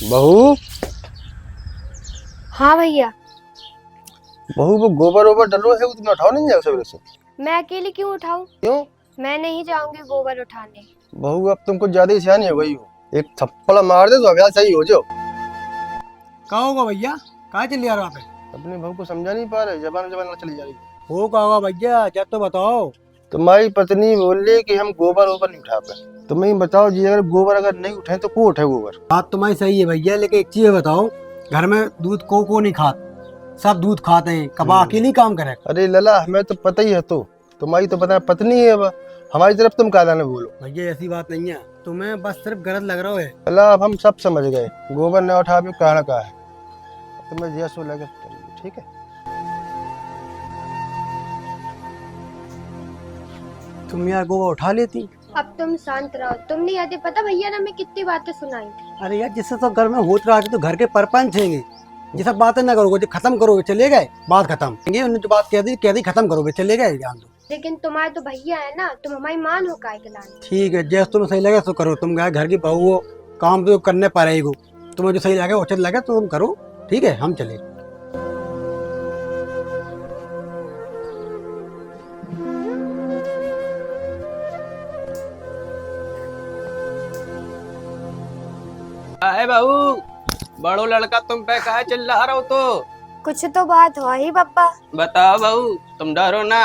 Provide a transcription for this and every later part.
बहू। हाँ भैया। बहू वो गोबर ओबर डलो है, तुम उठाओ नहीं जाओ सवेरे से। मैं अकेली क्यों उठाऊं? क्यों? मैं नहीं जाऊंगी गोबर उठाने। बहू अब तुम कुछ ज्यादा ही सियानी हो गई हो, एक थप्पड़ मार दे तो अभ्यास सही हो जाओ। कहा होगा भैया? कहाँ चल रहा आप? अपने बहू को समझा नहीं पा रहे, जबान जबान चली जा रही है। हो कहा होगा भैया, जब तो बताओ। तुम्हारी पत्नी बोल रही कि हम गोबर ओबर नहीं उठा पाए। तुम्हें ही बताओ जी, अगर गोबर अगर नहीं उठाए तो को उठे गोबर? बात तुम्हारी सही है भैया, लेकिन एक चीज बताओ, घर में दूध को नहीं खाते, सब दूध खाते हैं, कबा अकेले काम करे? अरे लला, हमें तो पता ही है, तो तुम्हारी तो पता है पत्नी है अब, हमारी तरफ तुम काला न बोलो। भैया ऐसी बात नहीं है, तुम्हें बस सिर्फ गलत लग रहा है। लला अब हम सब समझ गए, गोबर न उठा भी कहना का है, तुम्हें जैसो लगे करिए, ठीक है? तुम यार गोवा उठा लेती। अब तुम शांत रहो, तुम नहीं आते, पता भैया ने हमें कितनी बातें सुनाई। अरे यार, जिससे तो घर में होत रहा तो घर के परपंच हैं, ये सब बातें ना करोगे, जो खत्म करोगे चले गए, बात खत्म। उन्होंने जो बात कह दी खत्म करोगे चले गए, जान दो। लेकिन तुम्हारे तो भैया है ना, तुम हमारी मान हो काहे के लाने। ठीक है, जैसे तुम्हें सही लगे तो करो, तुम गए घर की बहू हो, काम तो करने पड़ेगा, तुम्हें जो सही लगे उचित लगे तो तुम करो, ठीक है? हम चले। है बहू, बड़ो लड़का तुम पे कहा चिल्ला रहा हो? तो कुछ तो बात हो ही पप्पा। बताओ बहू, तुम डरो ना,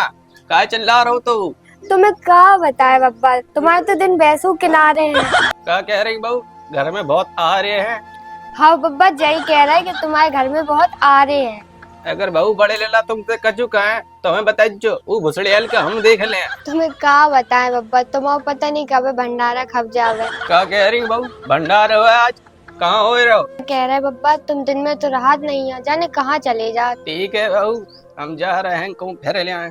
कहा चिल्ला रहा हो? तो तुम्हें क्या बताए पप्पा, तुम्हारे तो दिन वैसू किनारे हैं। क्या कह रही बहू? घर में बहुत आ रहे हैं। हाँ पप्पा, यही कह रहा है कि तुम्हारे घर में बहुत आ रहे हैं। अगर बहू बड़े लेला तुमसे कचू का है तो हमें बताइयो, वो भुसड़ी हल का हम देख ले। तुम्हें क्या बताए पप्पा, तुम्हारा पता नहीं कब भंडारा खप जावे। क्या कह रही बहू? भंडार हो आज, कहाँ हो रहो? कह रहे पप्पा तुम दिन में तो राहत नहीं है, जाने कहाँ चले जा। ठीक है बहू, हम जा रहे हैं, कहूँ फिर ले आए।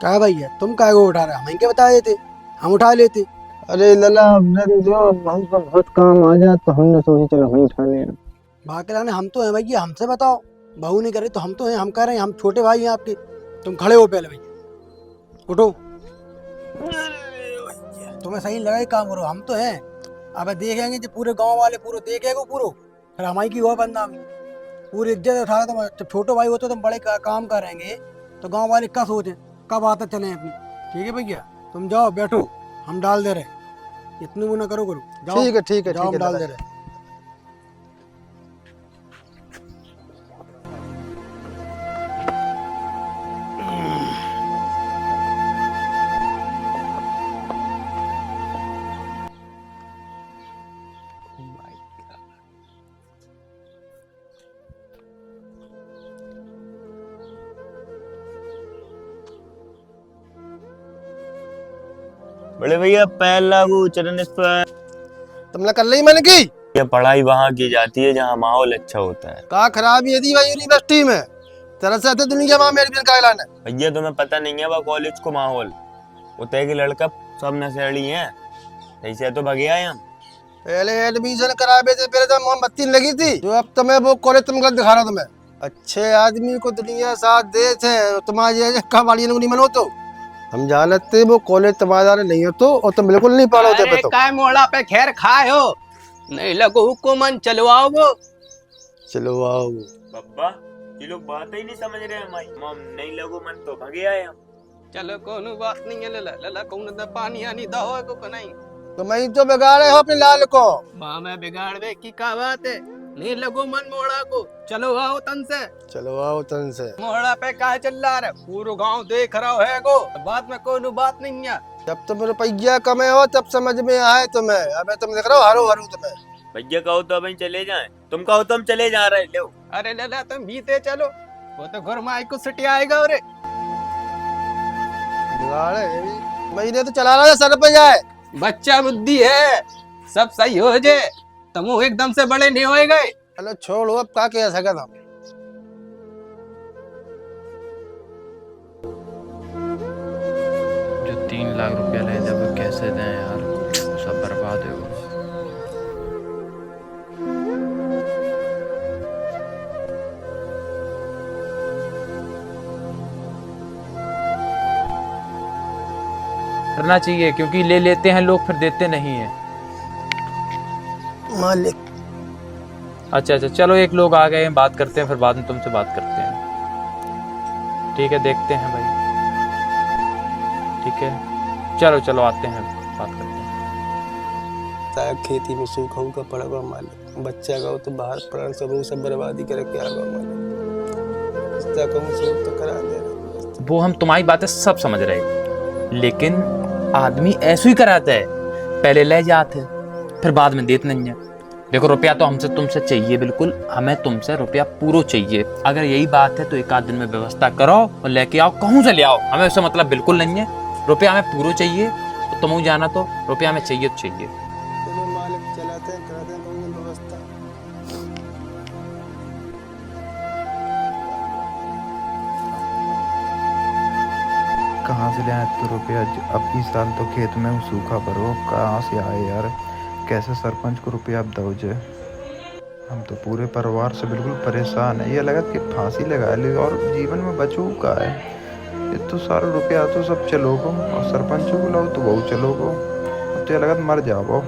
क्या भैया, तुम काय को उठा रहे? हमें क्या बता देते, हम उठा लेते। अरे लला, जो बहू का बहुत काम आ जाए तो हमने सोची चलो वहीं उठा ले। बाकी लाने हम तो हैं भैया, हमसे बताओ। बहू नहीं करे तो हम तो हैं, हम कह रहे हैं, हम छोटे भाई हैं आपके। तुम खड़े हो पहले भैया, उठो। तुम्हें सही लगा काम करो, हम तो हैं। अब देखेंगे जो पूरे गांव वाले पूरे देखेगा पूरा, फिर हमारी की हुआ बदनामी। पूरी इज्जत उठा तुम, जब छोटे भाई होते तुम बड़े काम करेंगे तो गांव वाले क्या सोचे, कब आते चले अपनी। ठीक है भैया, तुम जाओ बैठो, हम डाल दे रहे। इतनी वो ना करो, जाओ। ठीक है ठीक है जाओ, ठीक हम है डाल लला। दे रहे। बड़े भैया पैर लागू चरण स्पर्श। तुमने कर ली मैंने की? ये पढ़ाई वहाँ की जाती है जहाँ माहौल अच्छा होता है। का खराबी है दी भाई यूनिवर्सिटी में, तरह से दुनिया वहां मेरी बिल का ऐलान है। भैया तुम्हें पता नहीं है वह कॉलेज को माहौल, उतरे की लड़का सब नशेड़ी है, ऐसे तो भगे आए हम। पहले एडमिशन करावे थे, पहले तो मोमबत्ती लगी थी, जो अब तुम्हें वो कॉलेज तुम गलत दिखा रहा हो। तुम्हें अच्छे आदमी को दुनिया साथ दे थे, तुम्हारे कबाड़ी नहीं मनो तो हम जानते वो कॉलेज तुम्हारा नहीं हो तो, और तुम बिल्कुल नहीं पढ़ो थे। अरे काय मोड़ा पे खैर खाए हो, नहीं लगो हुकुमन चलवाओ वो। चलो आओ। बब्बा ये लोग बात ही नहीं समझ रहे हमारी, मम नहीं लगो मन तो भगे आए हम। चलो कोनो बात नहीं है, लला लला कौन दा पानी आनी दाओ को नहीं। तुम ही तो बिगाड़े हो अपने लाल को। माँ मैं बिगाड़वे की क्या बात है, नहीं लगो मन मोड़ा को, चलो आओ तन से। चलो आओ तन से। मोड़ा पे काहे चिल्ला रहे, पूरा गांव देख रहा है को, बात में कोनो बात नहीं है। जब तुम रुपया कमे हो तब समझ में आए तुम्हें, अबे तुम देख रहे हो हरू हरू तुम्हें। भैया कहो तो अभी चले जाएं, तुम कहो तो हम चले जा रहे लो। अरे लला तुम बीते चलो, वो तो घर में आई को सिटी आएगा। अरे बिगाड़े महीने तो चला रहा है, सर पे जाए। बच्चा बुद्धि है, सब सही हो जाए, तुम एकदम से बड़े नहीं होए गए। चलो छोड़ो, अब क्या कह सकता हम। जो 3 लाख रुपया ले जब कैसे दें यार, सब बर्बाद है वो। करना चाहिए क्योंकि ले लेते हैं लोग फिर देते नहीं है। मालिक अच्छा अच्छा चलो, एक लोग आ गए हैं, बात करते हैं, फिर बाद में तुमसे बात करते हैं। ठीक है, देखते हैं भाई। ठीक है, चलो चलो आते हैं, बात करते हैं। साहब खेती में सूखा उखा पड़ा हुआ मालिक, बच्चा का तो बाहर पड़ा, सब बर्बादी करके आ गया मालिक। रिश्ता कहूँ सब तो करा दे रहे। वो हम तुम्हारी बातें सब समझ रहे, लेकिन आदमी ऐसे ही कराता है, पहले ले जाते फिर बाद में देते नहीं है। देखो रुपया तो हमसे तुमसे चाहिए, बिल्कुल हमें तुमसे रुपया पूरा चाहिए। अगर यही बात है तो एक आध दिन में व्यवस्था करो और लेके आओ, कहूँ से ले आओ, हमें उससे मतलब बिल्कुल नहीं है। रुपया हमें पूरा चाहिए, तो तुम जाना तो रुपया हमें चाहिए तो चाहिए। चलो मालिक, चलाते हैं, कराते हैं कोई व्यवस्था। कहाँ से ले आए तो रुपया? अब इस साल तो खेत में सूखा भरो, कहाँ से आए यार? कैसे सरपंच को रुपया अब दो जे? हम तो पूरे परिवार से बिल्कुल परेशान है। ये लगा कि फांसी लगा ली और जीवन में बचू का है। ये तो सारा रुपया तो सब चलो गो, और सरपंच को लो तो वो चलो गो। अब तो ये लगा मर जाओ।